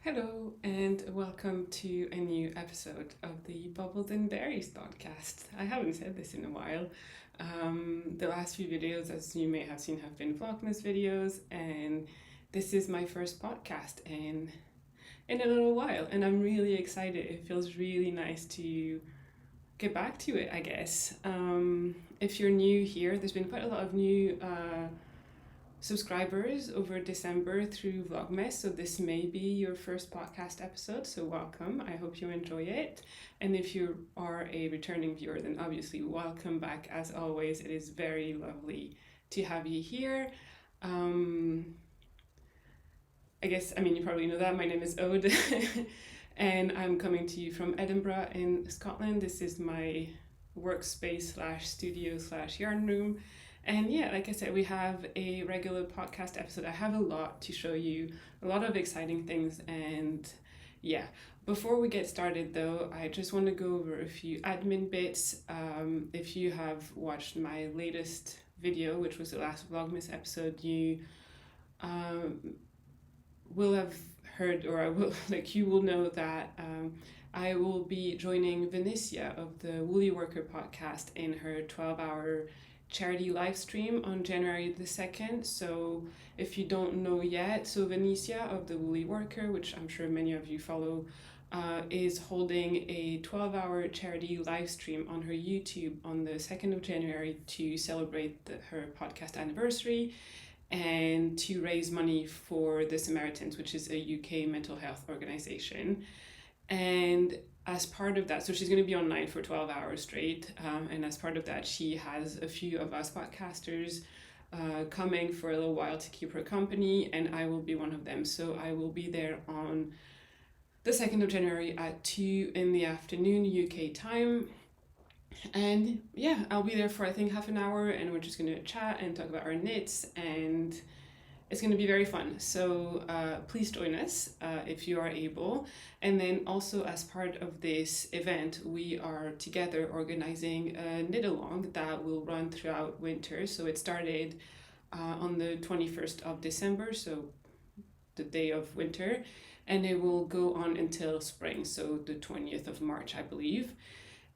Hello, and welcome to a new episode of the Bubbles and Berries podcast. I haven't said this in a while. The last few videos, as you may have seen, have been Vlogmas videos, and this is my first podcast in a little while, and I'm really excited. It feels really nice to get back to it, I guess. If you're new here, there's been quite a lot of new subscribers over December through Vlogmas, so this may be your first podcast episode, so welcome. I hope you enjoy it. And if you are a returning viewer, then obviously welcome back. As always, it is very lovely to have you here. I guess, you probably know that. My name is Ode, and I'm coming to you from Edinburgh in Scotland. This is my workspace / studio / yarn room. And yeah, like I said, we have a regular podcast episode. I have a lot to show you, a lot of exciting things. And yeah, before we get started though, I just want to go over a few admin bits. If you have watched my latest video, which was the last Vlogmas episode, you will have heard, or you will know that I will be joining Vinicia of the Woolly Worker podcast in her 12-hour charity live stream on January the 2nd. So if you don't know yet, so Vinicia of the Woolly Worker, which I'm sure many of you follow, is holding a 12-hour charity live stream on her YouTube on the 2nd of January to celebrate her podcast anniversary and to raise money for the Samaritans, which is a UK mental health organization. And as part of that, so she's going to be online for 12 hours straight, and as part of that, she has a few of us podcasters coming for a little while to keep her company, and I will be one of them. So I will be there on the 2nd of January at 2 in the afternoon UK time. And yeah, I'll be there for I think half an hour, and we're just going to chat and talk about our knits, and it's going to be very fun. So please join us if you are able. And then also as part of this event, we are together organizing a knit-along that will run throughout winter. So it started on the 21st of December, so the day of winter, and it will go on until spring, so the 20th of March, I believe.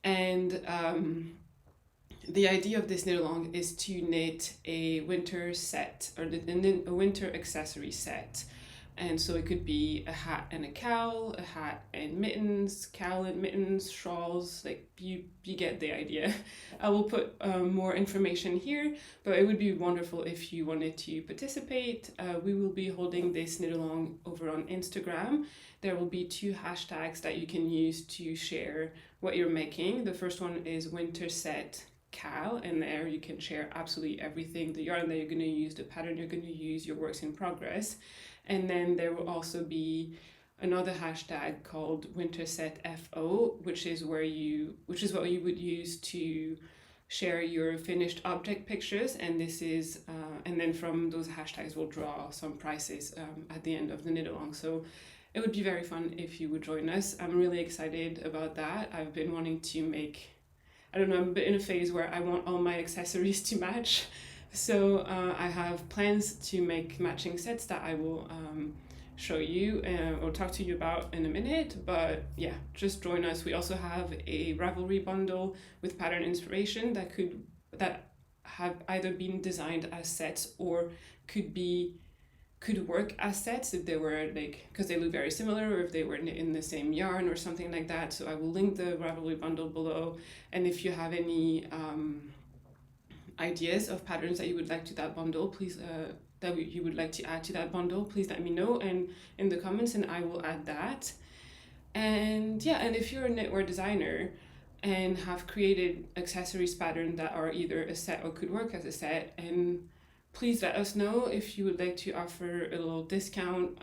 And the idea of this knit-along is to knit a winter set, or a winter accessory set. And so it could be a hat and a cowl, a hat and mittens, cowl and mittens, shawls, like you get the idea. I will put more information here, but it would be wonderful if you wanted to participate. We will be holding this knit-along over on Instagram. There will be 2 hashtags that you can use to share what you're making. The first one is winter set Cal, and there you can share absolutely everything, the yarn that you're going to use, the pattern you're going to use, your works in progress. And then there will also be another hashtag called wintersetFO, which is what you would use to share your finished object pictures. And this is and then from those hashtags we'll draw some prizes at the end of the knit-along. So it would be very fun if you would join us. I'm really excited about that. I've been wanting to make, I'm a bit in a phase where I want all my accessories to match. So I have plans to make matching sets that I will show you or talk to you about in a minute. But yeah, just join us. We also have a Ravelry bundle with pattern inspiration that have either been designed as sets or could work as sets if they were because they look very similar, or if they were in the same yarn or something like that. So I will link the Ravelry bundle below, and if you have any ideas of patterns that you would like to that bundle, please you would like to add to that bundle, please let me know and in the comments, and I will add that. And yeah, and if you're a knitwear designer and have created accessories pattern that are either a set or could work as a set, and please let us know if you would like to offer a little discount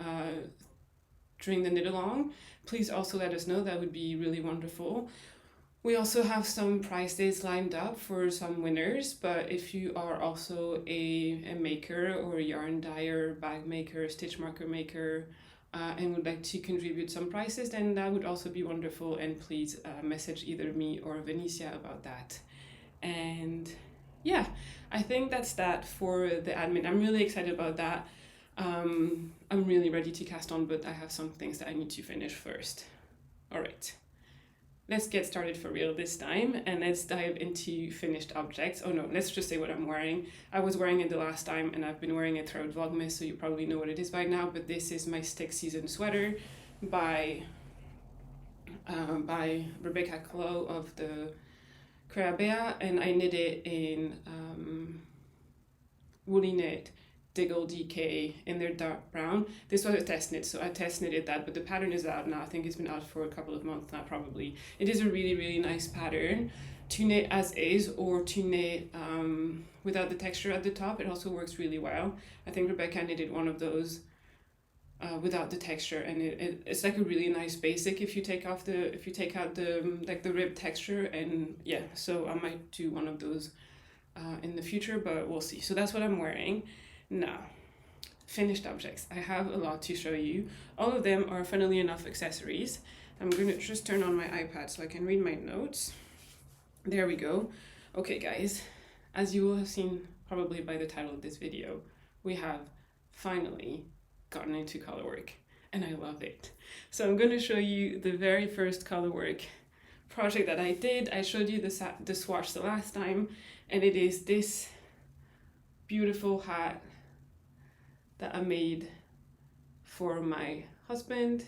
during the knit-along. Please also let us know, that would be really wonderful. We also have some prizes lined up for some winners, but if you are also a maker or a yarn dyer, bag maker, stitch marker maker, and would like to contribute some prizes, then that would also be wonderful, and please message either me or Vinicia about that. And yeah, I think that's that for the admin. I'm really excited about that. I'm really ready to cast on, but I have some things that I need to finish first. All right, let's get started for real this time, and let's dive into finished objects. Oh no, let's just say what I'm wearing. I was wearing it the last time, and I've been wearing it throughout Vlogmas, so you probably know what it is by now, but this is my stick season sweater by Rebecca Clow of the Crabea, and I knit it in Woolly Knit Diggle DK in their dark brown. This was a test knit, so I test knitted that, but the pattern is out now. I think it's been out for a couple of months now, probably. It is a really, really nice pattern to knit as is, or to knit without the texture at the top. It also works really well. I think Rebecca knitted one of those without the texture, and it's like a really nice basic if you take out the like the rib texture, and yeah, so I might do one of those in the future, but we'll see. So that's what I'm wearing. Now, finished objects. I have a lot to show you. All of them are, funnily enough, accessories. I'm going to just turn on my iPad so I can read my notes. There we go. Okay, guys, as you will have seen probably by the title of this video, we have finally gotten into Colourwork, and I love it. So I'm going to show you the very first Colourwork project that I did. I showed you the swatch the last time, and it is this beautiful hat that I made for my husband.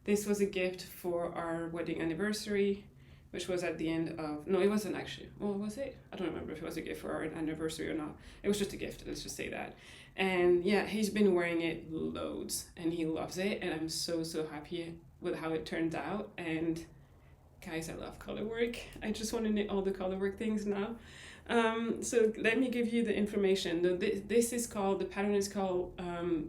This was a gift for our wedding anniversary, which was at the end of, no, it wasn't actually, well, was it? I don't remember if it was a gift for our anniversary or not. It was just a gift, let's just say that. And yeah, he's been wearing it loads, and he loves it, and I'm so, so happy with how it turned out. And guys, I love Colourwork. I just want to knit all the Colourwork things now. So let me give you the information. The pattern is called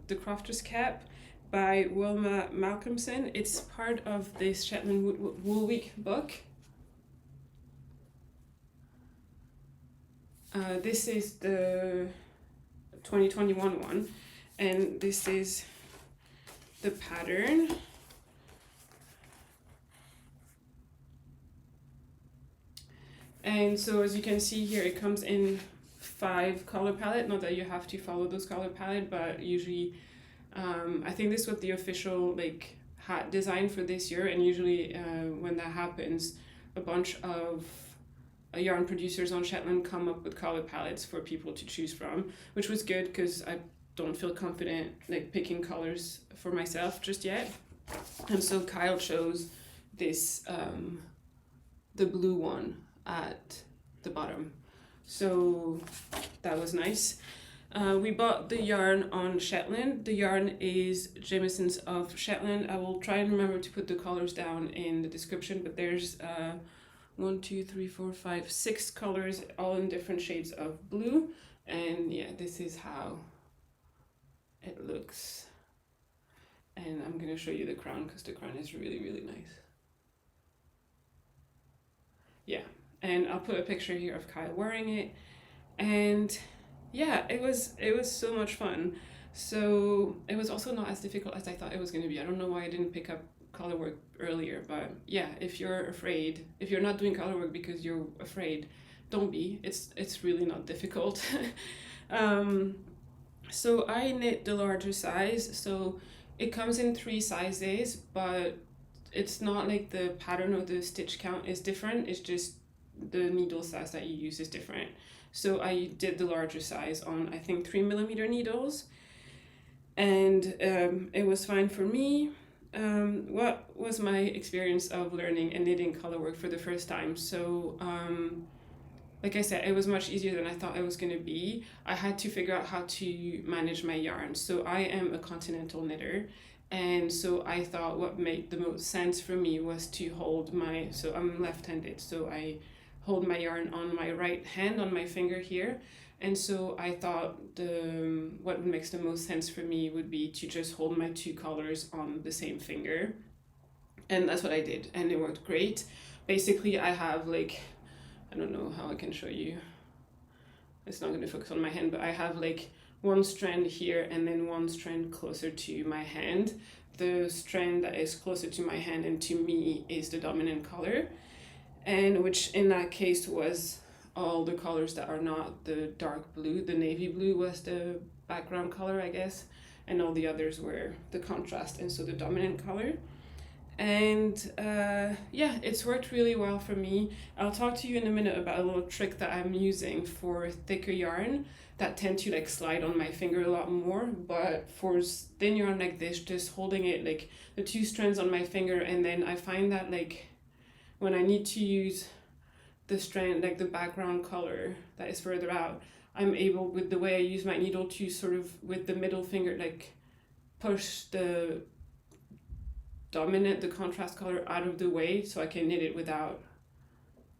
The Crafter's Cap by Wilma Malcolmson. It's part of this Shetland Wool Week book. This is the 2021 one, and this is the pattern. And so as you can see here, it comes in 5 color palette. Not that you have to follow those color palette, but usually I think this was the official like hat design for this year, and usually when that happens, a bunch of yarn producers on Shetland come up with color palettes for people to choose from, which was good because I don't feel confident like picking colors for myself just yet. And so Kyle chose this the blue one at the bottom, so that was nice. We bought the yarn on Shetland. The yarn is Jamieson's of Shetland. I will try and remember to put the colors down in the description, but there's 1, 2, 3, 4, 5, 6 colors, all in different shades of blue. And yeah, this is how it looks. And I'm gonna show you the crown because the crown is really, really nice. Yeah, and I'll put a picture here of Kyle wearing it. And yeah, it was so much fun. So it was also not as difficult as I thought it was going to be. I don't know why I didn't pick up Colourwork earlier, but yeah, if you're afraid, if you're not doing Colourwork because you're afraid, don't be. It's really not difficult. So I knit the larger size, so it comes in 3 sizes, but it's not like the pattern or the stitch count is different. It's just the needle size that you use is different. So I did the larger size on, I think, 3mm needles, and it was fine for me. What was my experience of learning and knitting Colourwork for the first time? So like I said, it was much easier than I thought it was going to be. I had to figure out how to manage my yarn. So I am a continental knitter, and so I thought what made the most sense for me was to hold my, so I'm left-handed, so I hold my yarn on my right hand, on my finger here. And so I thought what makes the most sense for me would be to just hold my 2 colors on the same finger. And that's what I did, and it worked great. Basically, I have like, I don't know how I can show you. It's not going to focus on my hand, but I have like 1 strand here and then 1 strand closer to my hand. The strand that is closer to my hand and to me is the dominant color, and which in that case was all the colors that are not the dark blue. The navy blue was the background color, I guess, and all the others were the contrast, and so the dominant color. And yeah, it's worked really well for me. I'll talk to you in a minute about a little trick that I'm using for thicker yarn that tend to like slide on my finger a lot more. But for thin yarn like this, just holding it like the two strands on my finger, and then I find that like when I need to use the strand, like the background color that is further out, I'm able, with the way I use my needle, to sort of with the middle finger like push the dominant, the contrast color out of the way so I can knit it without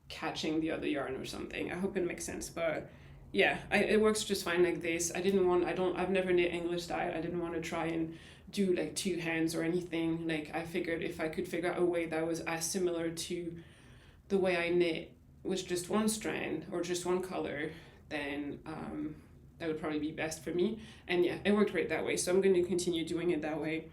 catching the other yarn or something. I hope it makes sense, but yeah, it works just fine like this. I've never knit English style. I didn't want to try and do like two hands or anything. Like I figured if I could figure out a way that was as similar to the way I knit with just one strand or just one color, then that would probably be best for me. And yeah, it worked great that way, so I'm going to continue doing it that way.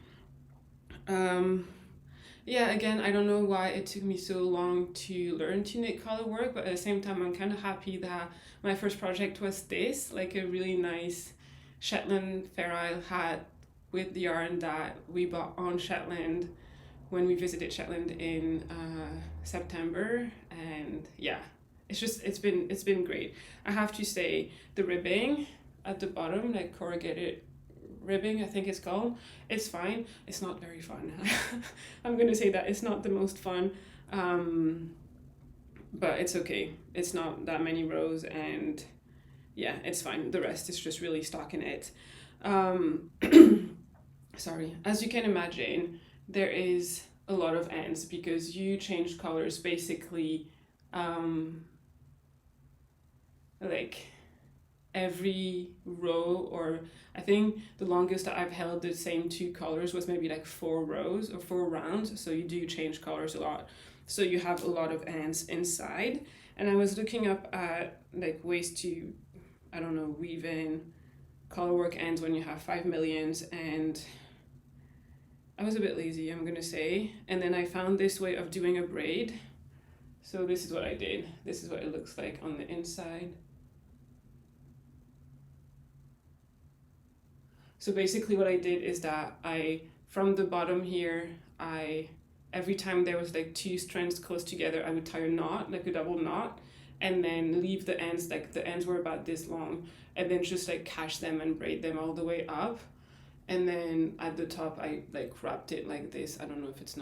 Yeah, again, I don't know why it took me so long to learn to knit Colourwork, but at the same time, I'm kind of happy that my first project was this, like a really nice Shetland Fair Isle hat with the yarn that we bought on Shetland when we visited Shetland in September. And yeah, it's been great. I have to say, the ribbing at the bottom, like corrugated ribbing, I think it's called, it's fine. It's not very fun. I'm gonna say that it's not the most fun, but it's okay. It's not that many rows, and yeah, it's fine. The rest is just really stockinette. Sorry. As you can imagine, there is a lot of ends because you change colors basically like every row, or I think the longest that I've held the same two colors was maybe like 4 rows or 4 rounds, so you do change colors a lot, so you have a lot of ends inside. And I was looking up at like ways to, I don't know, weave in Colourwork ends when you have 5 millions, and I was a bit lazy, I'm gonna say, and then I found this way of doing a braid. So this is what I did. This is what it looks like on the inside. So basically what I did is that from the bottom here, every time there was like 2 strands close together, I would tie a knot, like a double knot, and then leave the ends, like the ends were about this long, and then just like catch them and braid them all the way up. And then at the top, I like wrapped it like this. I don't know if it's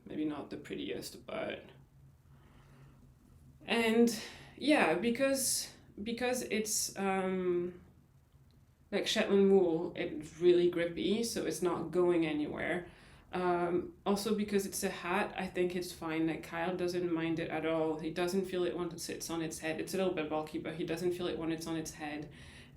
maybe not the prettiest, but, and yeah, because it's, like Shetland wool, it's really grippy, so it's not going anywhere. Also because it's a hat, I think it's fine. Like Kyle doesn't mind it at all. He doesn't feel it when it sits on its head. It's a little bit bulky, but he doesn't feel it when it's on its head.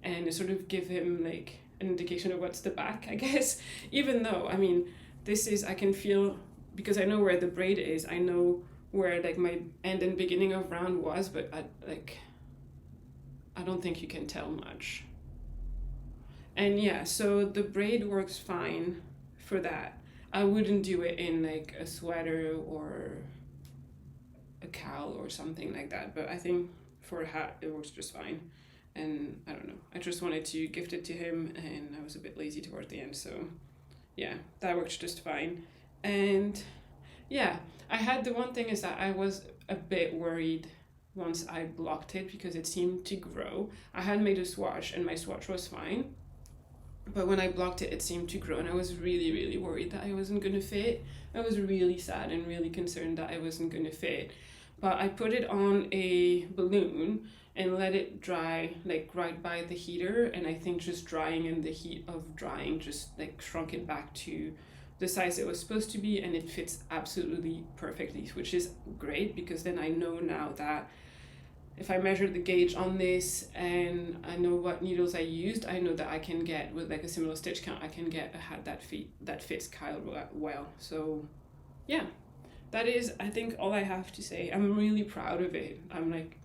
And it sort of give him like an indication of what's the back, I guess. Even though, I mean, I can feel, because I know where the braid is, I know where like my end and beginning of round was, but I don't think you can tell much. And yeah, so the braid works fine for that. I wouldn't do it in like a sweater or a cowl or something like that, but I think for a hat it works just fine. And I don't know, I just wanted to gift it to him, and I was a bit lazy towards the end, so yeah, that works just fine. And yeah, the one thing is that I was a bit worried once I blocked it because it seemed to grow. I had made a swatch and my swatch was fine, but when I blocked it, it seemed to grow, and I was really, really worried that I wasn't going to fit. I was really sad and really concerned that I wasn't going to fit. But I put it on a balloon and let it dry, like right by the heater, and I think just drying in the heat of drying just like shrunk it back to the size it was supposed to be, and it fits absolutely perfectly, which is great because then I know now that if I measure the gauge on this and I know what needles I used, I know that I can get, with like a similar stitch count, I can get a hat that fits Kyle well. So yeah, that is, I think, all I have to say. I'm really proud of it. I'm like,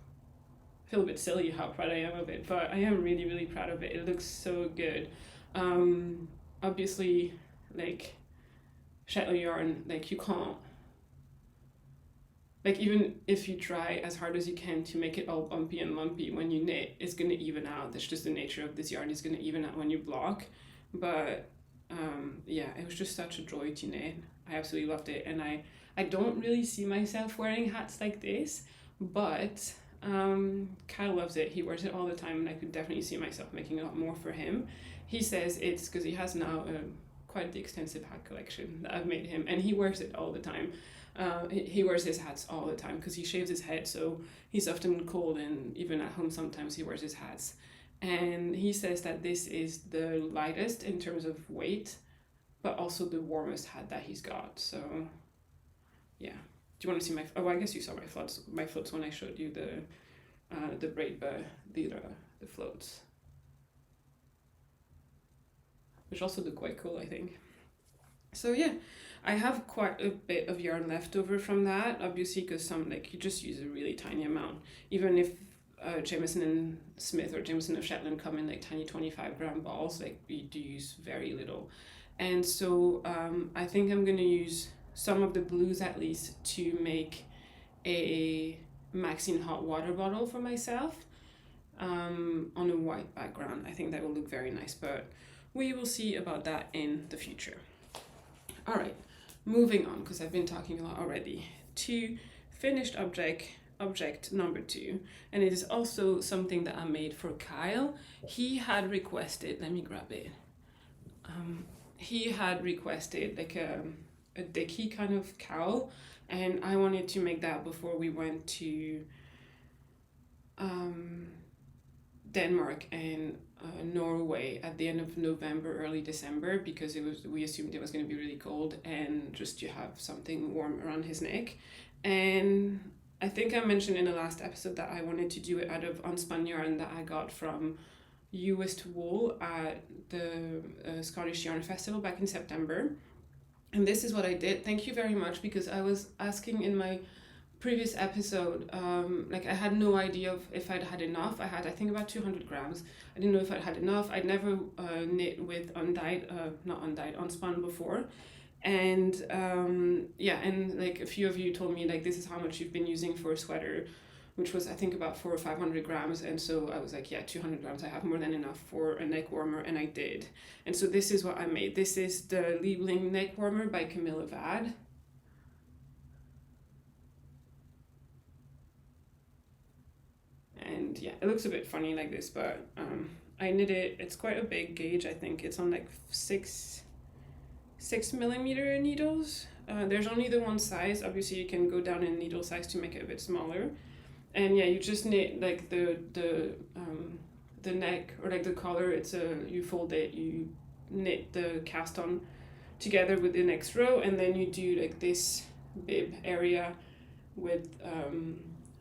I feel a bit silly how proud I am of it, but I am really, really proud of it. It looks so good. Obviously, like Shetland yarn, like you can't like even if you try as hard as you can to make it all bumpy and lumpy, when you knit, it's going to even out. That's just the nature of this yarn. It's going to even out when you block. But yeah, it was just such a joy to knit. I absolutely loved it. And I don't really see myself wearing hats like this, but Kyle loves it. He wears it all the time, and I could definitely see myself making a lot more for him. He says it's because he has now quite the extensive hat collection that I've made him, and he wears it all the time. He wears his hats all the time because he shaves his head, so he's often cold, and even at home sometimes he wears his hats. And he says that this is the lightest in terms of weight, but also the warmest hat that he's got. So yeah. Do you want to see my? Oh, I guess you saw my floats. My floats when I showed you the braid, but the floats, which also look quite cool, I think. So yeah, I have quite a bit of yarn left over from that, obviously, because some, like, you just use a really tiny amount. Even if Jameson and Smith or Jameson of Shetland come in like tiny 25-gram balls, like, you do use very little. And so I think I'm going to use some of the blues at least to make a Maxine hot water bottle for myself on a white background. I think that will look very nice, but we will see about that in the future. All right, moving on, because I've been talking a lot already, to finished object number 2, and it is also something that I made for Kyle. He had requested, let me grab it. He had requested like a dicky kind of cowl, and I wanted to make that before we went to Denmark and Norway at the end of November, early December, because we assumed it was going to be really cold, and just to have something warm around his neck. And I think I mentioned in the last episode that I wanted to do it out of unspun yarn that I got from Uist Wool at the Scottish Yarn Festival back in September. And this is what I did. Thank you very much, because I was asking in my previous episode, like, I had no idea if I'd had enough. I had, I think, about 200 grams. I didn't know if I'd had enough. I'd never knit with unspun before. And yeah, and like a few of you told me, like, this is how much you've been using for a sweater, which was, I think, about 400 or 500 grams. And so I was like, yeah, 200 grams, I have more than enough for a neck warmer, and I did. And so this is what I made. This is the Liebling neck warmer by Camilla Vad. And yeah, it looks a bit funny like this, but I knit it. It's quite a big gauge. I think it's on like 6mm needles. There's only the one size. Obviously, you can go down in needle size to make it a bit smaller. And yeah, you just knit like the neck, or like the collar. It's you fold it, you knit the cast on together with the next row, and then you do like this bib area with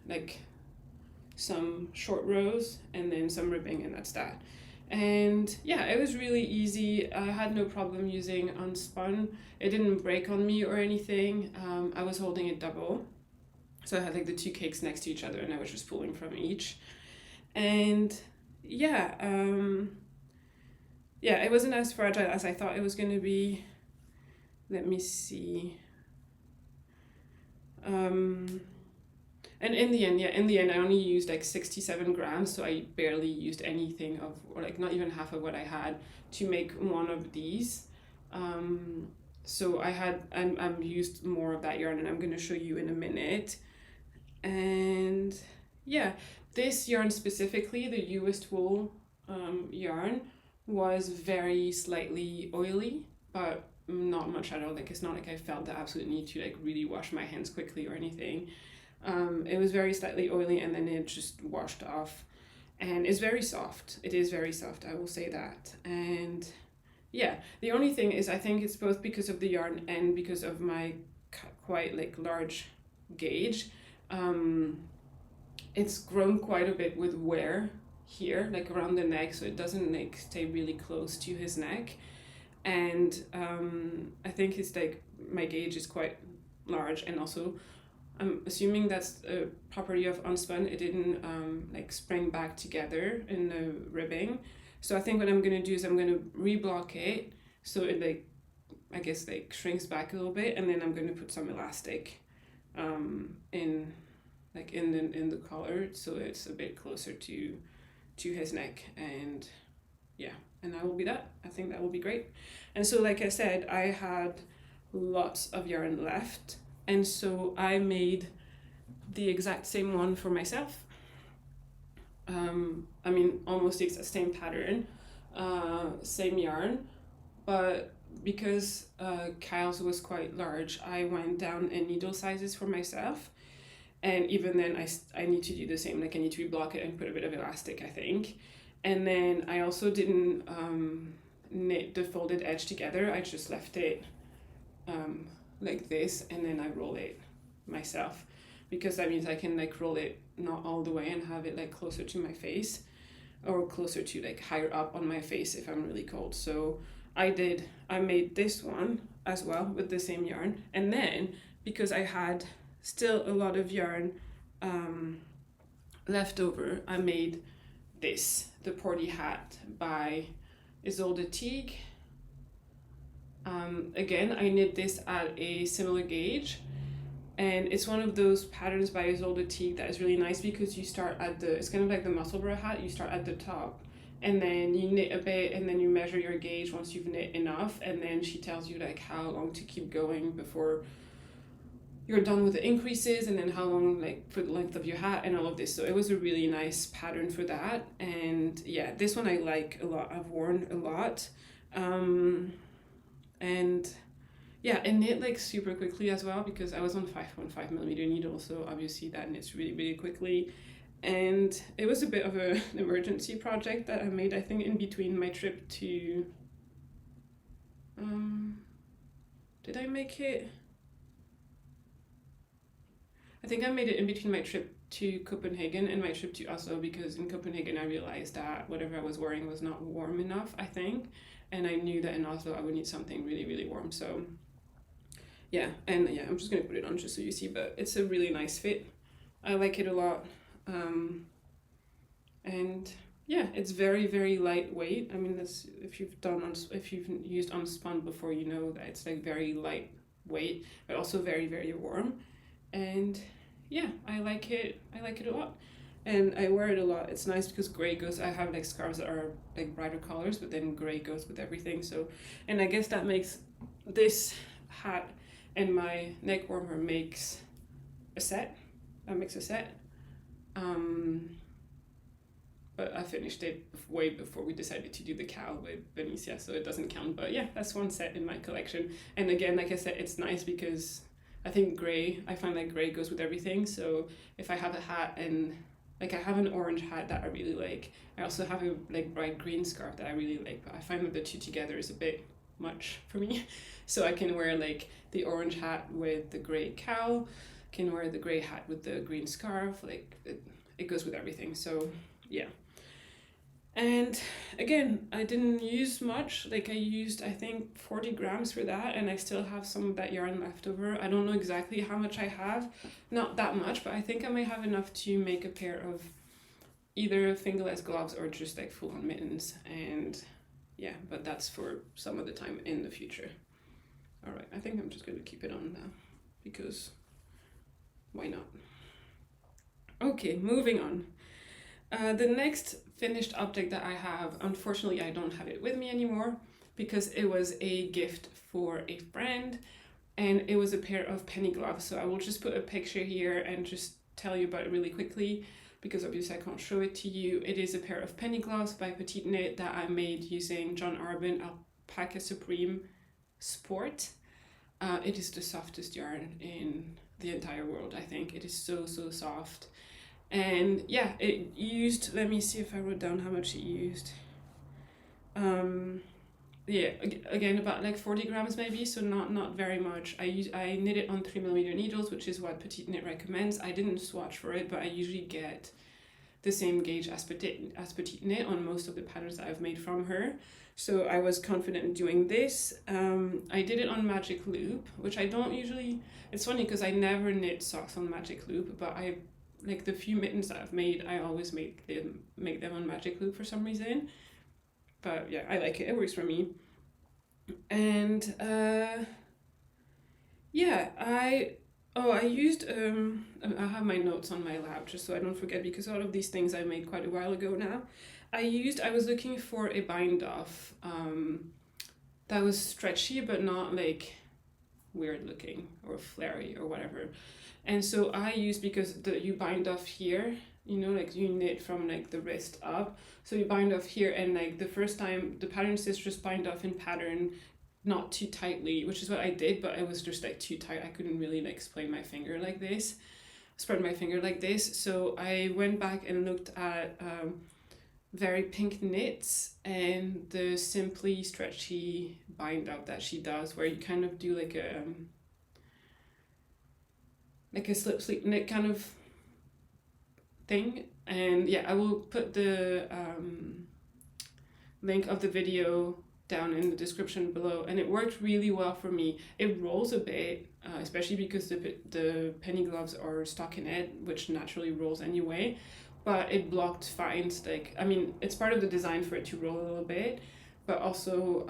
like some short rows and then some ribbing, and that's that. And yeah, it was really easy. I had no problem using unspun. It didn't break on me or anything. I was holding it double, so I had like the two cakes next to each other, and I was just pulling from each. And yeah, yeah, it wasn't as fragile as I thought it was going to be. Let me see. And in the end, I only used like 67 grams, so I barely used anything of, or like not even half of what I had to make one of these. So I'm used more of that yarn, and I'm going to show you in a minute. And yeah, this yarn specifically, the Uist Wool yarn, was very slightly oily, but not much at all. Like, it's not like I felt the absolute need to like really wash my hands quickly or anything. It was very slightly oily, and then it just washed off, and it's very soft. It is very soft, I will say that. And yeah, the only thing is, I think it's both because of the yarn and because of my quite like large gauge. It's grown quite a bit with wear here, like around the neck, so it doesn't like stay really close to his neck. And I think it's like my gauge is quite large, and also I'm assuming that's a property of unspun. It didn't like spring back together in the ribbing. So I think what I'm gonna do is I'm gonna reblock it so it like, I guess, like shrinks back a little bit, and then I'm gonna put some elastic in in the collar, so it's a bit closer to his neck. And yeah, and that will be that. I think that will be great. And so like I said, I had lots of yarn left, and so I made the exact same one for myself. I mean, almost the exact same pattern, same yarn, but because Kyle's was quite large, I went down in needle sizes for myself. And even then, I need to do the same. Like, I need to reblock it and put a bit of elastic, I think. And then I also didn't knit the folded edge together. I just left it like this, and then I roll it myself, because that means I can like roll it not all the way and have it like closer to my face, or closer to like higher up on my face if I'm really cold. So I made this one as well with the same yarn. And then because I had still a lot of yarn left over, I made this, the Porty hat by Isolde Teague. Again, I knit this at a similar gauge, and it's one of those patterns by Isolde Teague that is really nice, because you start at it's kind of like the Musselburgh hat, you start at the top and then you knit a bit, and then you measure your gauge once you've knit enough, and then she tells you like how long to keep going before you're done with the increases, and then how long like for the length of your hat and all of this. So it was a really nice pattern for that. And yeah, this one I like a lot. I've worn a lot. And yeah, it knit like super quickly as well, because I was on 5.5 millimeter needle, so obviously that knits really, really quickly. And it was a bit of an emergency project that I made, I think, in between my trip to did I make it? I think I made it in between my trip to Copenhagen and my trip to Oslo, because in Copenhagen I realized that whatever I was wearing was not warm enough, I think, and I knew that in Oslo I would need something really, really warm. So yeah, and yeah, I'm just gonna put it on just so you see, but it's a really nice fit. I like it a lot. And yeah, it's very, very lightweight. I mean, that's, if you've used unspun before, you know that it's like very lightweight, but also very, very warm. And yeah, I like it a lot, and I wear it a lot. It's nice because gray goes, I have like scarves that are like brighter colors, but then gray goes with everything. So, and I guess that makes this hat and my neck warmer makes a set. But I finished it way before we decided to do the cowl with Benicia, so it doesn't count. But yeah, that's one set in my collection. And again, like I said, it's nice because I think gray, I find like gray goes with everything. So if I have a hat, and like I have an orange hat that I really like, I also have a like bright green scarf that I really like, but I find that the two together is a bit much for me. So I can wear like the orange hat with the gray cowl, can wear the gray hat with the green scarf, like it goes with everything. So yeah. And again, I didn't use much. Like I used, I think, 40 grams for that, and I still have some of that yarn left over. I don't know exactly how much I have, not that much, but I think I might have enough to make a pair of either fingerless gloves or just like full-on mittens. And yeah, but that's for some other time in the future. All right, I think I'm just going to keep it on now, because why not? Okay, moving on. The next finished object that I have, unfortunately I don't have it with me anymore, because it was a gift for a friend, and it was a pair of penny gloves. So I will just put a picture here and just tell you about it really quickly, because obviously I can't show it to you. It is a pair of penny gloves by Petite Knit that I made using John Arbin Alpaca Supreme Sport. It is the softest yarn in the entire world, I think. It is so, so soft. And yeah, it used, let me see if I wrote down how much it used. Yeah, again, about like 40 grams maybe, so not very much. I knit it on 3mm needles, which is what Petite Knit recommends. I didn't swatch for it, but I usually get the same gauge as Petite Knit on most of the patterns that I've made from her. So I was confident in doing this. I did it on Magic Loop, which I don't usually, it's funny because I never knit socks on Magic Loop, but I, like the few mittens that I've made, I always make them on Magic Loop for some reason. But yeah, I like it, it works for me. And yeah, I Oh, I used, I have my notes on my lap just so I don't forget because all of these things I made quite a while ago now. I was looking for a bind off that was stretchy but not like weird looking or flary or whatever. And so I use, because you bind off here, you know, like you knit from like the wrist up. So you bind off here, and like the first time the pattern says just bind off in pattern, not too tightly, which is what I did, but it was just like too tight. I couldn't really like spread my finger like this. So I went back and looked at Very Pink Knits and the Simply Stretchy bind up that she does, where you kind of do like a slip sleeve knit kind of thing. And yeah, I will put the link of the video down in the description below, and it worked really well for me. It rolls a bit, especially because the penny gloves are stockinette, which naturally rolls anyway, but it blocked fine. Like, I mean, it's part of the design for it to roll a little bit, but also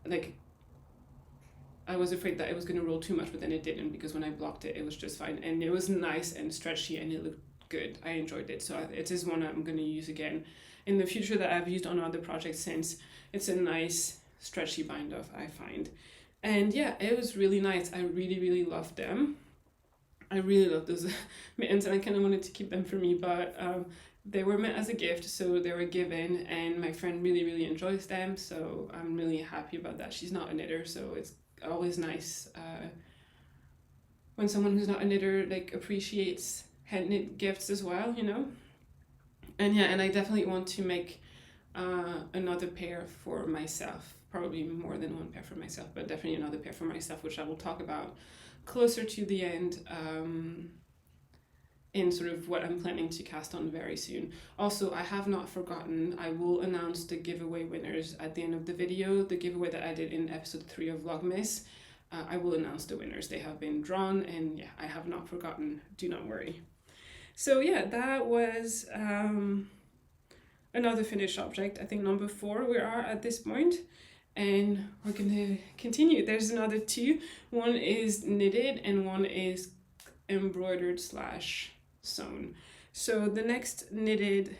like I was afraid that it was going to roll too much, but then it didn't, because when I blocked it, it was just fine, and it was nice and stretchy, and it looked good. I enjoyed it, so it is one I'm going to use again in the future, that I've used on other projects since. It's a nice stretchy bind off, I find. And yeah, it was really nice. I really, really loved them. I really love those mittens, and I kind of wanted to keep them for me, but they were meant as a gift, so they were given, and my friend really, really enjoys them, so I'm really happy about that. She's not a knitter, so it's always nice when someone who's not a knitter like appreciates hand knit gifts as well, you know. And yeah, and I definitely want to make another pair for myself, probably more than one pair for myself, but definitely another pair for myself, which I will talk about closer to the end in sort of what I'm planning to cast on very soon. Also, I have not forgotten, I will announce the giveaway winners at the end of the video. The giveaway that I did in episode 3 of Vlogmas, I will announce the winners. They have been drawn, and yeah, I have not forgotten, do not worry. So yeah, that was another finished object. I think number 4 we are at this point, and we're gonna continue. There's another 2. One is knitted and one is embroidered / sewn. So the next knitted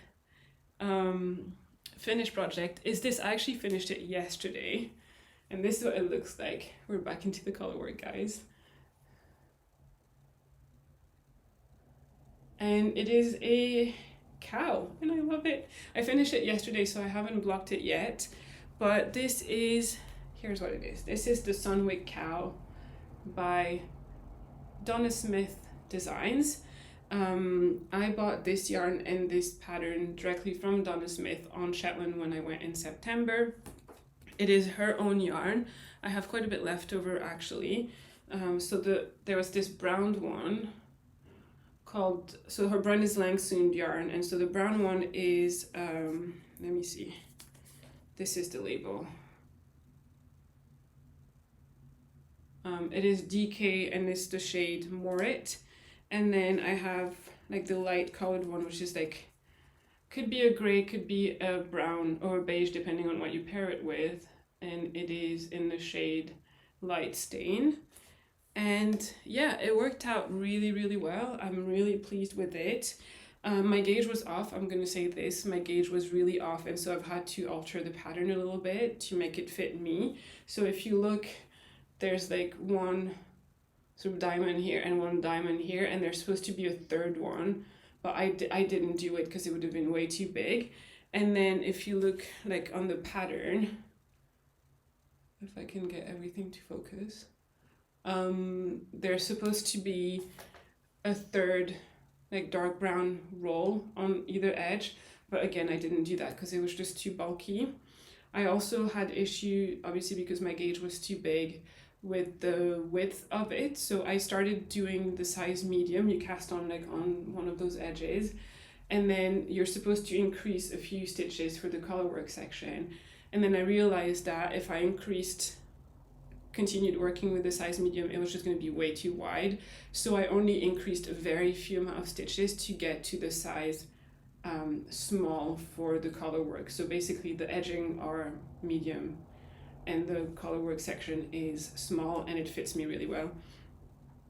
finished project is this. I actually finished it yesterday, and this is what it looks like. We're back into the Colourwork, guys. And it is a cow, and I love it. I finished it yesterday, so I haven't blocked it yet, but this is, here's what it is. This is the Sunwick cow by Donna Smith Designs. I bought this yarn and this pattern directly from Donna Smith on Shetland when I went in September. It is her own yarn. I have quite a bit left over, actually. There was this brown one called, so her brand is Langsoon yarn, and so the brown one is let me see, this is the label. It is DK, and it's the shade Morit. And then I have like the light colored one, which is like, could be a gray, could be a brown or a beige, depending on what you pair it with, and it is in the shade Light Stain. And yeah, it worked out really, really well. I'm really pleased with it. My gauge was off, I'm gonna say this, my gauge was really off, and so I've had to alter the pattern a little bit to make it fit me. So if you look, there's like one sort of diamond here and one diamond here, and there's supposed to be a third one, but I didn't do it because it would have been way too big. And then if you look like on the pattern, if I can get everything to focus, there's supposed to be a third like dark brown roll on either edge, but again, I didn't do that because it was just too bulky. I also had issue, obviously, because my gauge was too big, with the width of it. So I started doing the size medium. You cast on like on one of those edges, and then you're supposed to increase a few stitches for the Colourwork section. And then I realized that if I continued working with the size medium, it was just going to be way too wide. So I only increased a very few amount of stitches to get to the size small for the Colourwork. So basically the edging are medium and the Colourwork section is small, and it fits me really well.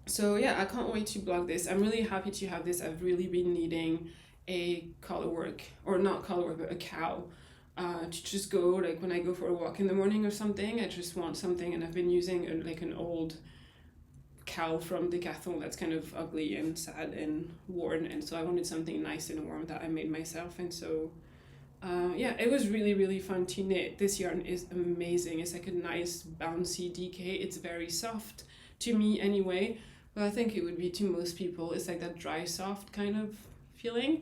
So yeah, I can't wait to blog this. I'm really happy to have this. I've really been needing a Colourwork, or not Colourwork, but a cow, to just go, like when I go for a walk in the morning or something. I just want something, and I've been using like an old cow from Decathlon that's kind of ugly and sad and worn, and so I wanted something nice and warm that I made myself. And so yeah, it was really, really fun to knit. This yarn is amazing. It's like a nice bouncy DK. It's very soft to me anyway, but I think it would be to most people. It's like that dry soft kind of feeling.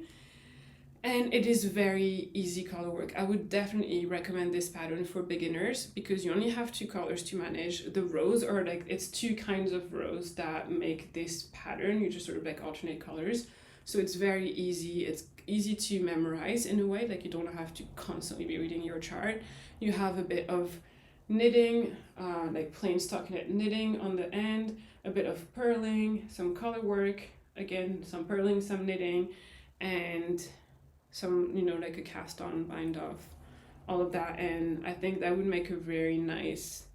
And it is very easy color work. I would definitely recommend this pattern for beginners because you only have 2 colors to manage. The rows are like, it's 2 kinds of rows that make this pattern. You just sort of like alternate colors. So it's very easy. It's easy to memorize in a way, like you don't have to constantly be reading your chart. You have a bit of knitting, like plain stockinette knitting on the end, a bit of purling, some color work, again, some purling, some knitting, and some, you know, like a cast on bind off, all of that. And I think that would make a very nice,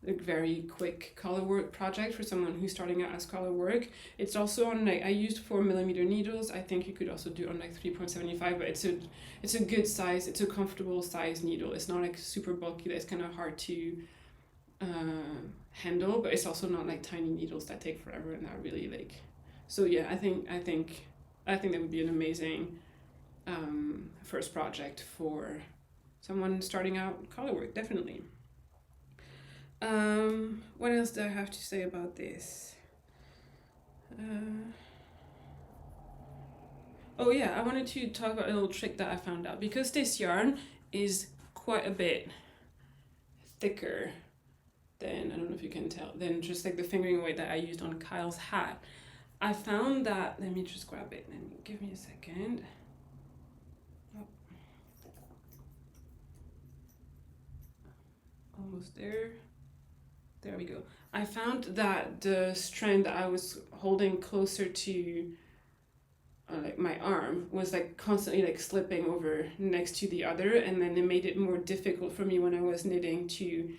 like very quick color work project for someone who's starting out as color work. It's also on, like, I used 4mm needles. I think you could also do on like 3.75, but it's a good size, it's a comfortable size needle. It's not like super bulky that it's kind of hard to handle, but it's also not like tiny needles that take forever and that really like, so yeah, I think that would be an amazing first project for someone starting out color work, definitely. What else do I have to say about this? Oh yeah, I wanted to talk about a little trick that I found out. Because this yarn is quite a bit thicker than, I don't know if you can tell, than just like the fingering weight that I used on Kyle's hat. I found that, let me just grab it and give me a second. Almost there. There we go. I found that the strand that I was holding closer to like my arm was like constantly like slipping over next to the other, and then it made it more difficult for me when I was knitting to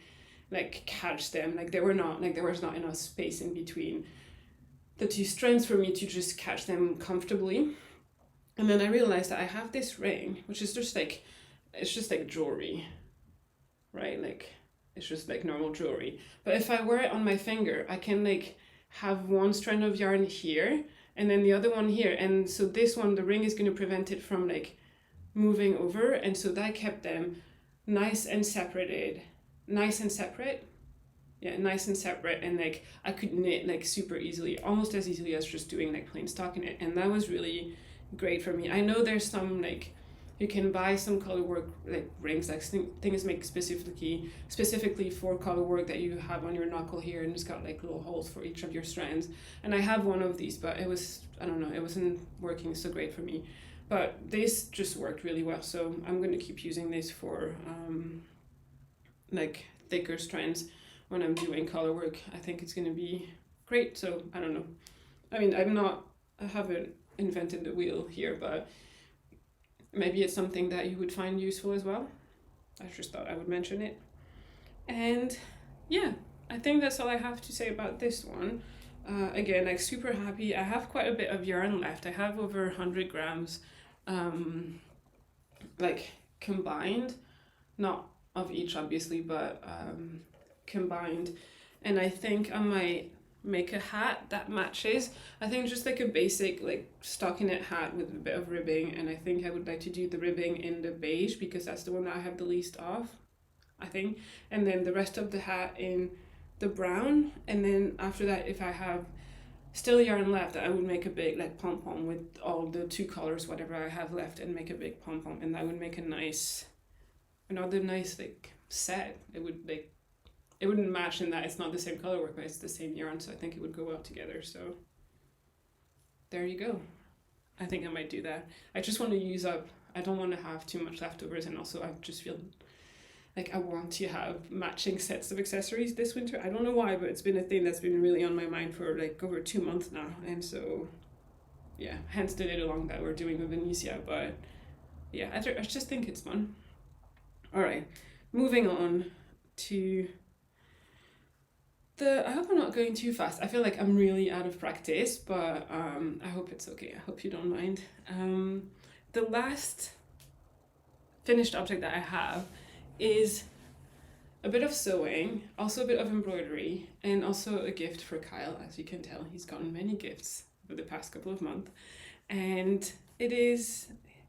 like catch them. Like there was not enough space in between the 2 strands for me to just catch them comfortably. And then I realized that I have this ring, which is just like, it's just like jewelry, right? Like it's just like normal jewelry. But if I wear it on my finger, I can like have one strand of yarn here and then the other one here. And so this one, the ring is going to prevent it from like moving over. And so that kept them nice and separated. Nice and separate. Yeah, nice and separate. And like I could knit like super easily, almost as easily as just doing like plain stockinette. And that was really great for me. I know there's some like, you can buy some color work like rings, like things made specifically for color work that you have on your knuckle here, and it's got like little holes for each of your strands. And I have one of these, but it was, I don't know, it wasn't working so great for me. But this just worked really well, so I'm going to keep using this for like thicker strands when I'm doing color work. I think it's going to be great. So I don't know. I mean, I haven't invented the wheel here, but maybe it's something that you would find useful as well. I just thought I would mention it. And yeah, I think that's all I have to say about this one. Again, like super happy. I have quite a bit of yarn left. I have over 100 grams like combined, not of each obviously, but combined. And I think I might make a hat that matches. I think just like a basic like stockinette hat with a bit of ribbing, and I think I would like to do the ribbing in the beige because that's the one that I have the least of, I think, and then the rest of the hat in the brown. And then after that, if I have still yarn left, I would make a big like pom-pom with all the 2 colors whatever I have left, and make a big pom-pom, and that would make another nice like set. It wouldn't match in that it's not the same color work, but it's the same yarn, so I think it would go well together. So there you go. I think I might do that. I just want to use up, I don't want to have too much leftovers, and also I just feel like I want to have matching sets of accessories this winter. I don't know why, but it's been a thing that's been really on my mind for like over 2 months now. And so yeah, hence the knit-along that we're doing with Venetia. But yeah, I just think it's fun. All right, moving on to I hope I'm not going too fast. I feel like I'm really out of practice, but I hope it's okay. I hope you don't mind. The last finished object that I have is a bit of sewing, also a bit of embroidery, and also a gift for Kyle. As you can tell, he's gotten many gifts over the past couple of months. And it is,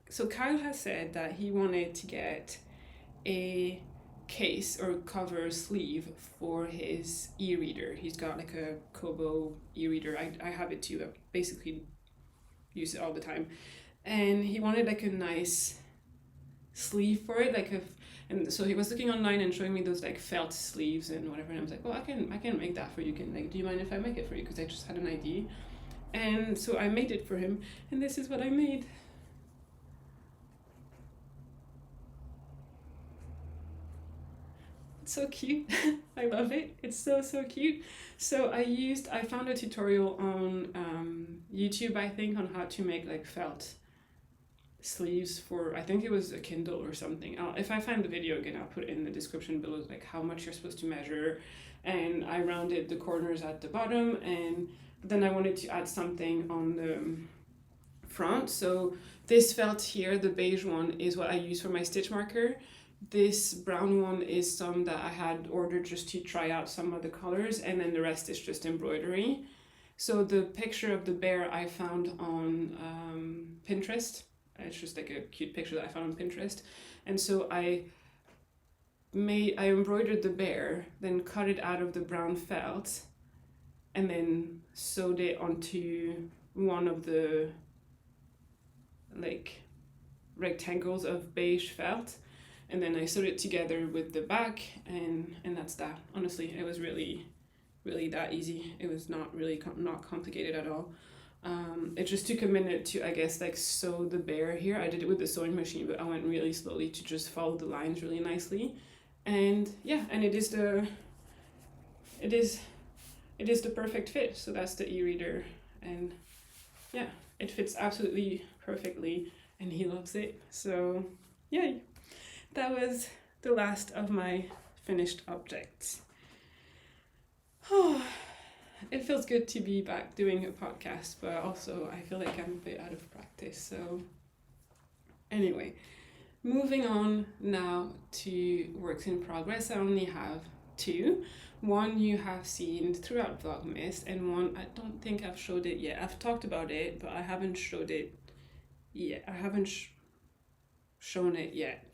so Kyle has said that he wanted to get a case or cover sleeve for his e-reader. He's got like a Kobo e-reader. I have it too. I basically use it all the time. And he wanted like a nice sleeve for it, and so he was looking online and showing me those like felt sleeves and whatever, and I was like, well, I can make that for you. Can, like, do you mind if I make it for you? Because I just had an idea. And so I made it for him, and this is what I made. It's so cute. I love it. It's so cute. So I found a tutorial on YouTube, I think, on how to make like felt sleeves for, I think it was a Kindle or something. If I find the video again, I'll put it in the description below, like how much you're supposed to measure. And I rounded the corners at the bottom, and then I wanted to add something on the front. So this felt here, the beige one, is what I use for my stitch marker. This brown one is some that I had ordered just to try out some of the colors, and then the rest is just embroidery. So the picture of the bear I found on Pinterest. It's just like a cute picture that I found on Pinterest. And so I embroidered the bear, then cut it out of the brown felt, and then sewed it onto one of the like rectangles of beige felt. And then I sewed it together with the back, and that's that. Honestly, it was really that easy. It was not really not complicated at all. It just took a minute to, I guess, like sew the bear here. I did it with the sewing machine, but I went really slowly to just follow the lines really nicely. And yeah, and it is the perfect fit. So that's the e-reader, and yeah, it fits absolutely perfectly, and he loves it. So yeah, that was the last of my finished objects. Oh, it feels good to be back doing a podcast, but also I feel like I'm a bit out of practice. So anyway, moving on now to works in progress. I only have two. One you have seen throughout Vlogmas, and one I don't think I've showed it yet. I've talked about it, but I haven't showed it yet. I haven't shown it yet.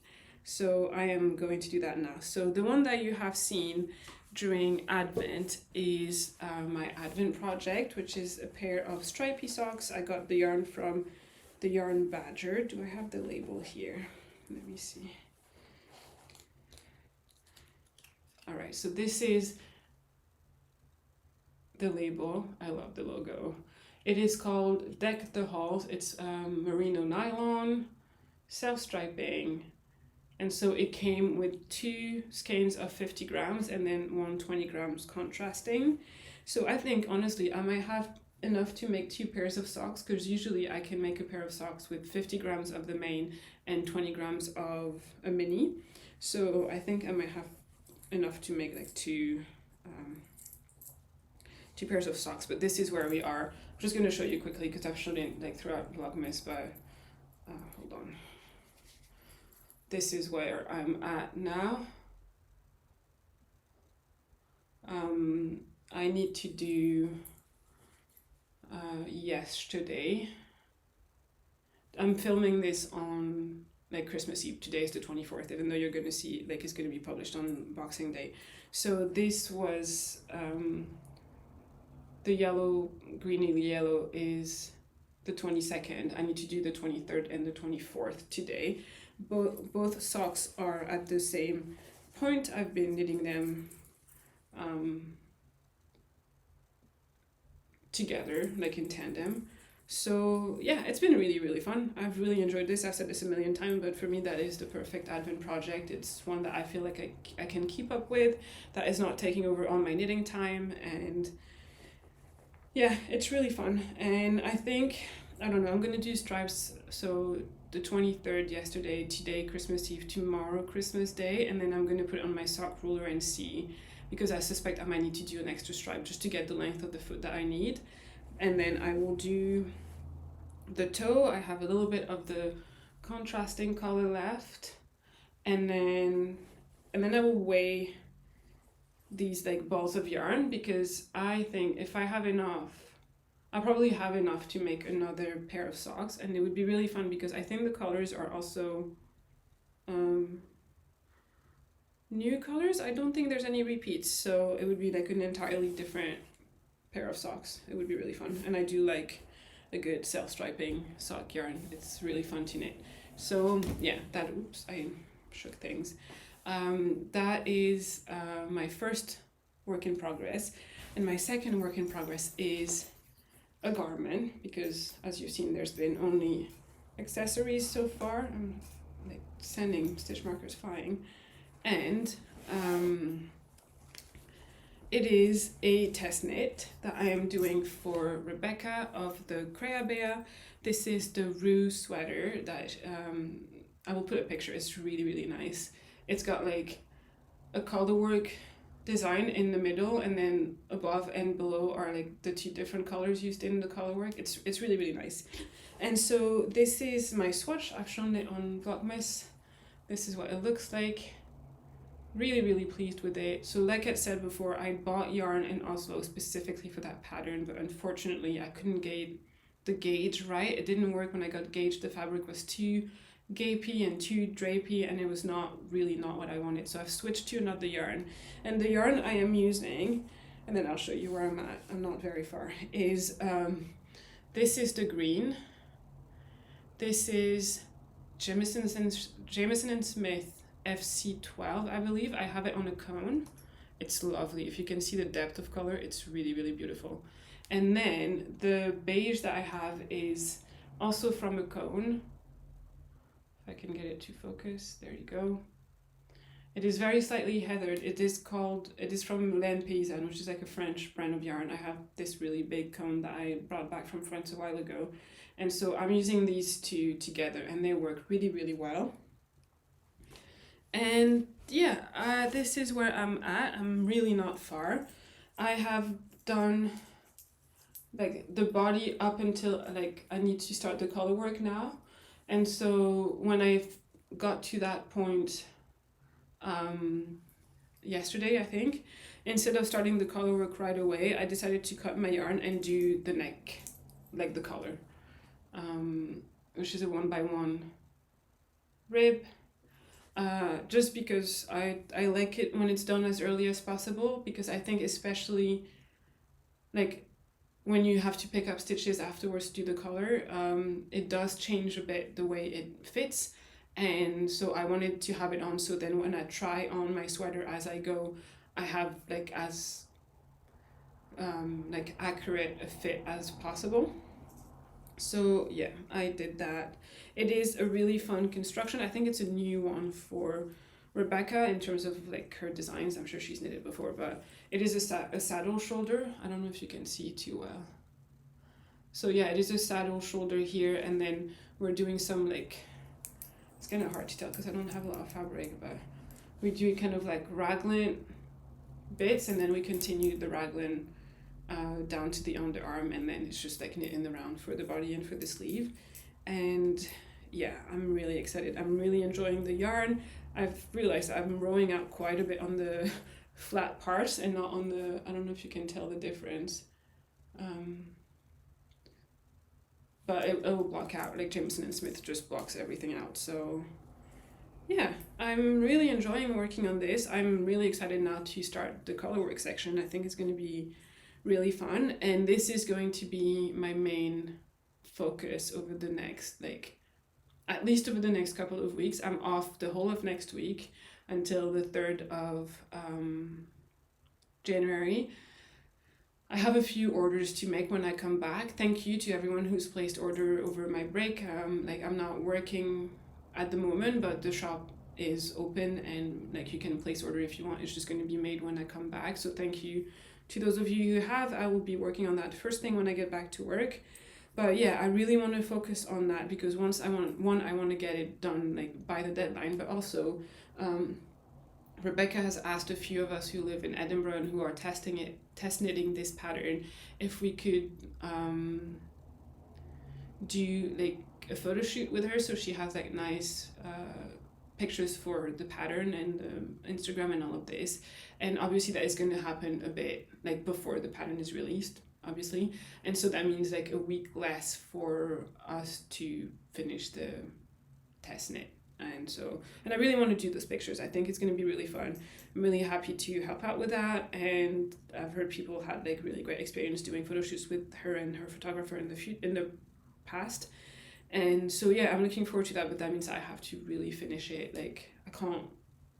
So I am going to do that now. So the one that you have seen during Advent is my Advent project, which is a pair of stripy socks. I got the yarn from the Yarn Badger. Do I have the label here? Let me see. All right, so this is the label. I love the logo. It is called Deck the Halls. It's merino nylon, self-striping. And so it came with 2 skeins of 50 grams and then 120 grams contrasting. So I think, honestly, I might have enough to make 2 pairs of socks, because usually I can make a pair of socks with 50 grams of the main and 20 grams of a mini. So I think I might have enough to make like 2 pairs of socks. But this is where we are. I'm just going to show you quickly because I've shown it like throughout Vlogmas, but hold on. This is where I'm at now. I need to do yesterday. I'm filming this on like Christmas Eve. Today is the 24th, even though you're going to see, like, it's going to be published on Boxing Day. So this was the yellow, greeny yellow is the 22nd. I need to do the 23rd and the 24th today. Both socks are at the same point. I've been knitting them together, like in tandem. So yeah, it's been really fun. I've really enjoyed this. I've said this a million times, but for me that is the perfect Advent project. It's one that I feel like I can keep up with, that is not taking over all my knitting time, and yeah, it's really fun. And I think, I don't know, I'm gonna do stripes, so the 23rd yesterday, today Christmas Eve, tomorrow Christmas Day, and then I'm gonna put it on my sock ruler and see, because I suspect I might need to do an extra stripe just to get the length of the foot that I need. And then I will do the toe. I have a little bit of the contrasting color left, and then I will weigh these like balls of yarn, because I think if I have enough, I'll probably have enough to make another pair of socks, and it would be really fun because I think the colors are also new colors. I don't think there's any repeats, so it would be like an entirely different pair of socks. It would be really fun, and I do like a good self-striping sock yarn. It's really fun to knit. So yeah, that, oops, I shook things. That is my first work in progress, and my second work in progress is a garment, because as you've seen, there's been only accessories so far. I'm like sending stitch markers flying, and it is a test knit that I am doing for Rebecca of the Crea Bea. This is the Rue sweater that I will put a picture. It's really, really nice. It's got like a Colourwork design in the middle, and then above and below are like the two different colors used in the Colourwork. It's really, really nice. And so this is my swatch. I've shown it on Vlogmas. This is what it looks like. Really, really pleased with it. So like I said before, I bought yarn in Oslo specifically for that pattern, but unfortunately I couldn't get the gauge right. It didn't work when I got gauged. The fabric was too gapey and too drapey, and it was not what I wanted. So I've switched to another yarn, and the yarn I am using, and then I'll show you where I'm at, I'm not very far, is this is the green. This is Jamieson and Smith FC12, I believe. I have it on a cone. It's lovely. If you can see the depth of color, it's really, really beautiful. And then the beige that I have is also from a cone. If I can get it to focus, there you go. It is very slightly heathered. It is from Laine Paysanne, which is like a French brand of yarn. I have this really big cone that I brought back from France a while ago. And so I'm using these two together, and they work really, really well. And yeah, this is where I'm at. I'm really not far. I have done like the body up until like I need to start the color work now. And so when I got to that point yesterday, I think, instead of starting the color work right away, I decided to cut my yarn and do the neck, like the collar, which is a 1x1 rib. Just because I like it when it's done as early as possible, because I think especially like when you have to pick up stitches afterwards to do the color, it does change a bit the way it fits. And so I wanted to have it on, so then when I try on my sweater as I go, I have like as like accurate a fit as possible. So yeah, I did that. It is a really fun construction. I think it's a new one for Rebecca in terms of like her designs. I'm sure she's knitted before, but it is a saddle shoulder. I don't know if you can see too well. So yeah, it is a saddle shoulder here, and then we're doing some like, it's kind of hard to tell because I don't have a lot of fabric, but we do kind of like raglan bits, and then we continue the raglan down to the underarm, and then it's just like knit in the round for the body and for the sleeve. And yeah, I'm really excited. I'm really enjoying the yarn. I've realized I'm rowing out quite a bit on the flat parts and not on the, I don't know if you can tell the difference, but it will block out, like Jamieson and Smith just blocks everything out. So yeah, I'm really enjoying working on this. I'm really excited now to start the colorwork section. I think it's going to be really fun, and this is going to be my main focus over the next, like, at least over the next couple of weeks. I'm off the whole of next week until the 3rd of January. I have a few orders to make when I come back. Thank you to everyone who's placed order over my break. Like, I'm not working at the moment, but the shop is open, and like you can place order if you want. It's just going to be made when I come back. So thank you to those of you who have. I will be working on that first thing when I get back to work. But yeah, I really want to focus on that, because once I want to get it done like by the deadline, but also Rebecca has asked a few of us who live in Edinburgh and who are test knitting this pattern if we could do like a photo shoot with her, so she has like nice pictures for the pattern and Instagram and all of this. And obviously that is going to happen a bit like before the pattern is released, obviously, and so that means like a week less for us to finish the test knit. And I really want to do those pictures. I think it's going to be really fun. I'm really happy to help out with that, and I've heard people had like really great experience doing photo shoots with her and her photographer in the past. And so yeah, I'm looking forward to that, but that means I have to really finish it. Like I can't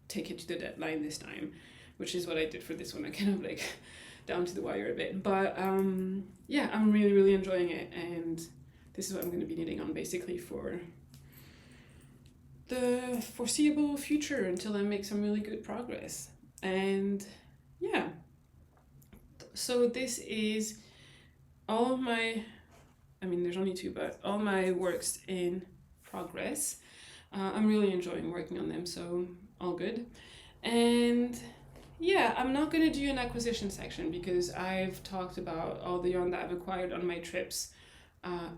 take it to the deadline this time, which is what I did for this one. I kind of like down to the wire a bit, but yeah, I'm really enjoying it, and this is what I'm going to be knitting on basically for the foreseeable future until I make some really good progress. And yeah, so this is all of my, I mean there's only two, but all my works in progress. I'm really enjoying working on them, so all good. And yeah, I'm not going to do an acquisition section because I've talked about all the yarn that I've acquired on my trips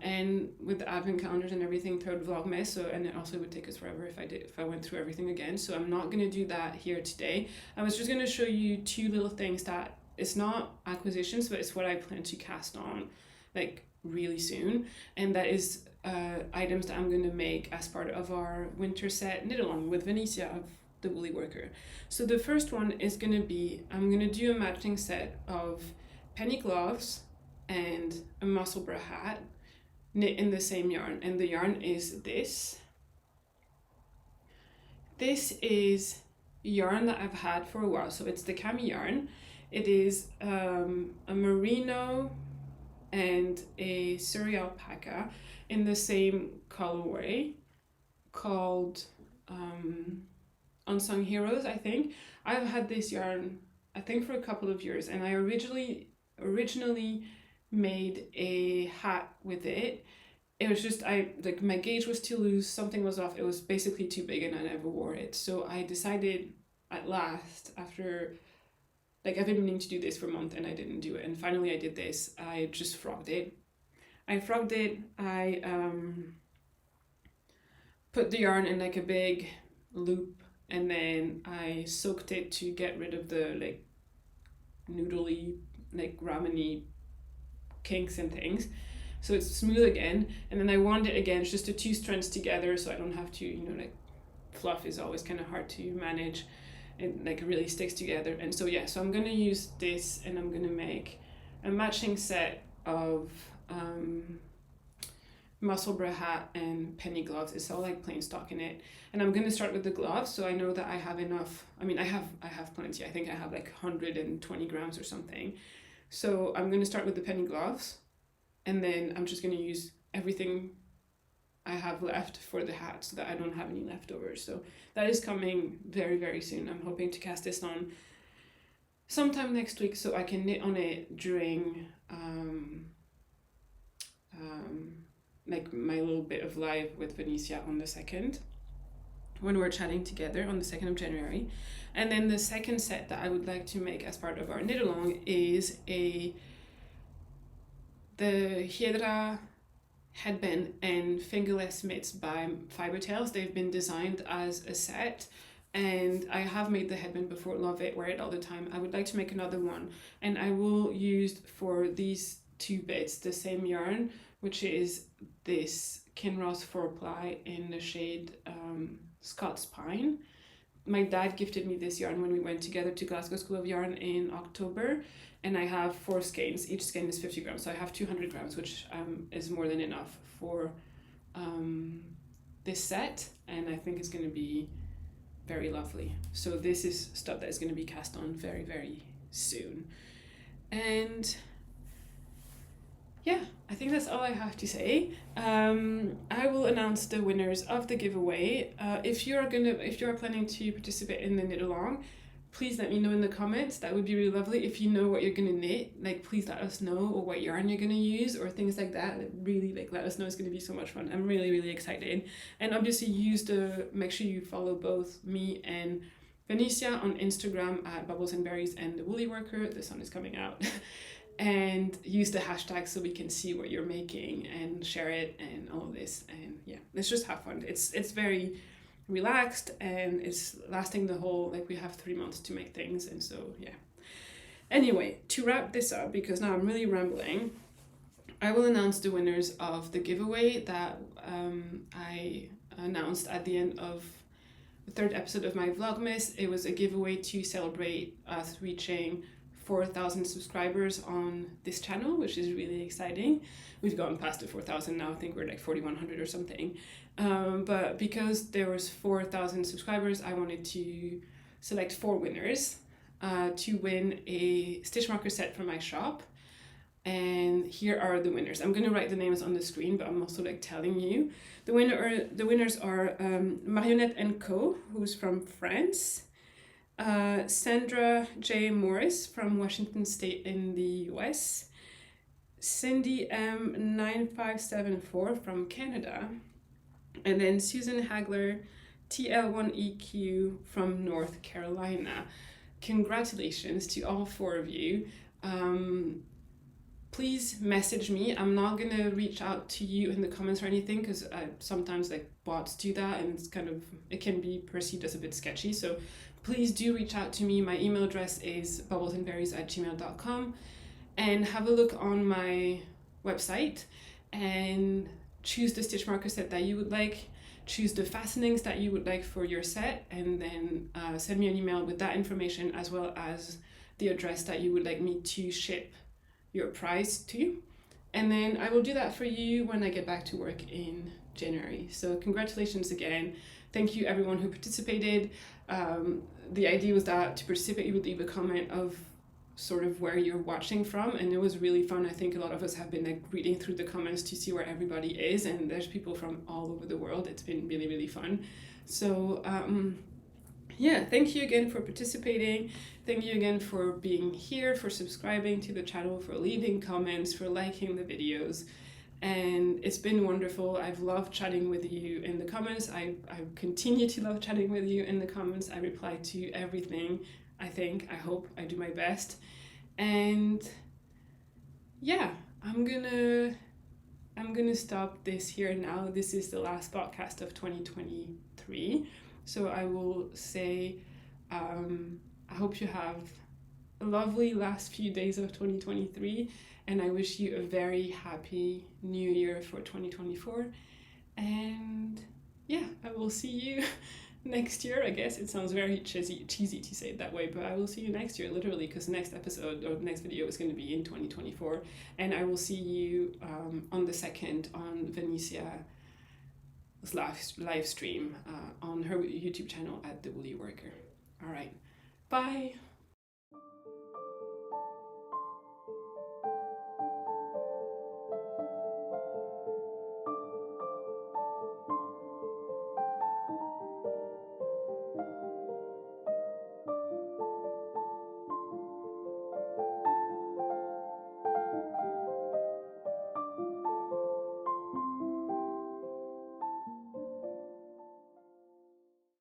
and with the advent calendars and everything throughout Vlogmas, so, and it also would take us forever if I went through everything again, so I'm not going to do that here today. I was just going to show you two little things that it's not acquisitions, but it's what I plan to cast on like really soon, and that is items that I'm going to make as part of our winter set knit along with Venetia of the Woolly Worker. So the first one is going to be, I'm going to do a matching set of penny gloves and a musselburgh hat knit in the same yarn, and the yarn is this. This is yarn that I've had for a while, so it's the cami yarn. It is a merino and a Surrey alpaca in the same colorway called Unsung Heroes, I think. I've had this yarn I think for a couple of years, and I originally made a hat with it. It was just, like my gauge was too loose, something was off, it was basically too big and I never wore it. So I decided at last, after, like I've been meaning to do this for a month and I didn't do it, and finally I did this. I just frogged it. I put the yarn in like a big loop, and then I soaked it to get rid of the like noodly, like ramen-y kinks and things, so it's smooth again. And then I wound it again, it's just the two strands together, so I don't have to, you know, like fluff is always kind of hard to manage, and like it really sticks together. And so yeah, so I'm gonna use this, and I'm gonna make a matching set of musselburgh hat and penny gloves. It's all like plain stock in it, and I'm gonna start with the gloves, so I know that I have enough. I mean, I have plenty. I think I have like 120 grams or something. So I'm gonna start with the penny gloves, and then I'm just gonna use everything I have left for the hat so that I don't have any leftovers. So that is coming very soon. I'm hoping to cast this on sometime next week so I can knit on it during like my little bit of live with Venetia on the 2nd, when we're chatting together on the 2nd of January. And then the second set that I would like to make as part of our knit along is the Hiedra headband and fingerless mitts by Fiber Tales. They've been designed as a set, and I have made the headband before, love it, wear it all the time. I would like to make another one, and I will use for these two bits the same yarn, which is this Kinross 4-ply in the shade Scots Pine. My dad gifted me this yarn when we went together to Glasgow School of Yarn in October, and I have 4 skeins. Each skein is 50 grams, so I have 200 grams, which is more than enough for this set, and I think it's going to be very lovely. So this is stuff that is going to be cast on very soon. And yeah, I think that's all I have to say. I will announce the winners of the giveaway. If you are planning to participate in the knit along, please let me know in the comments. That would be really lovely. If you know what you're gonna knit, like please let us know, or what yarn you're gonna use, or things like that. Really, like let us know. It's gonna be so much fun. I'm really excited. And obviously make sure you follow both me and Venetia on Instagram at Bubbles and Berries and the Woolly Worker. The sun is coming out. And use the hashtag so we can see what you're making and share it and all of this. And yeah, let's just have fun. It's very relaxed and it's lasting the whole, like we have 3 months to make things. And so yeah. Anyway, to wrap this up, because now I'm really rambling, I will announce the winners of the giveaway that I announced at the end of the 3rd episode of my Vlogmas. It was a giveaway to celebrate us reaching 4,000 subscribers on this channel, which is really exciting. We've gotten past the 4,000 now. I think we're like 4,100 or something. But because there was 4,000 subscribers, I wanted to select 4 winners to win a stitch marker set from my shop. And here are the winners. I'm going to write the names on the screen, but I'm also like telling you. The winners are Marionette & Co., who's from France. Sandra J. Morris from Washington State in the US, Cindy M9574 from Canada, and then Susan Hagler TL1EQ from North Carolina. Congratulations to all 4 of you. Please message me. I'm not gonna reach out to you in the comments or anything because sometimes like bots do that and it's it can be perceived as a bit sketchy. So please do reach out to me. My email address is bubblesandberries@gmail.com, and have a look on my website and choose the stitch marker set that you would like, choose the fastenings that you would like for your set, and then send me an email with that information as well as the address that you would like me to ship your prize to. And then I will do that for you when I get back to work in January. So congratulations again. Thank you everyone who participated. The idea was that to participate you would leave a comment of sort of where you're watching from, and it was really fun. I think a lot of us have been like reading through the comments to see where everybody is, and there's people from all over the world. It's been really, really fun. So yeah, thank you again for participating. Thank you again for being here, for subscribing to the channel, for leaving comments, for liking the videos. And it's been wonderful. I've loved chatting with you in the comments. I continue to love chatting with you in the comments. I reply to everything, I hope. I do my best. And yeah, I'm gonna stop this here now. This is the last podcast of 2023. So I will say, I hope you have a lovely last few days of 2023, and I wish you a very happy new year for 2024. And yeah, I will see you next year. I guess it sounds very cheesy to say it that way, but I will see you next year, literally, because the next episode or the next video is going to be in 2024, and I will see you on the 2nd on Venetia's live stream on her YouTube channel at The Woolly Worker. All right, bye.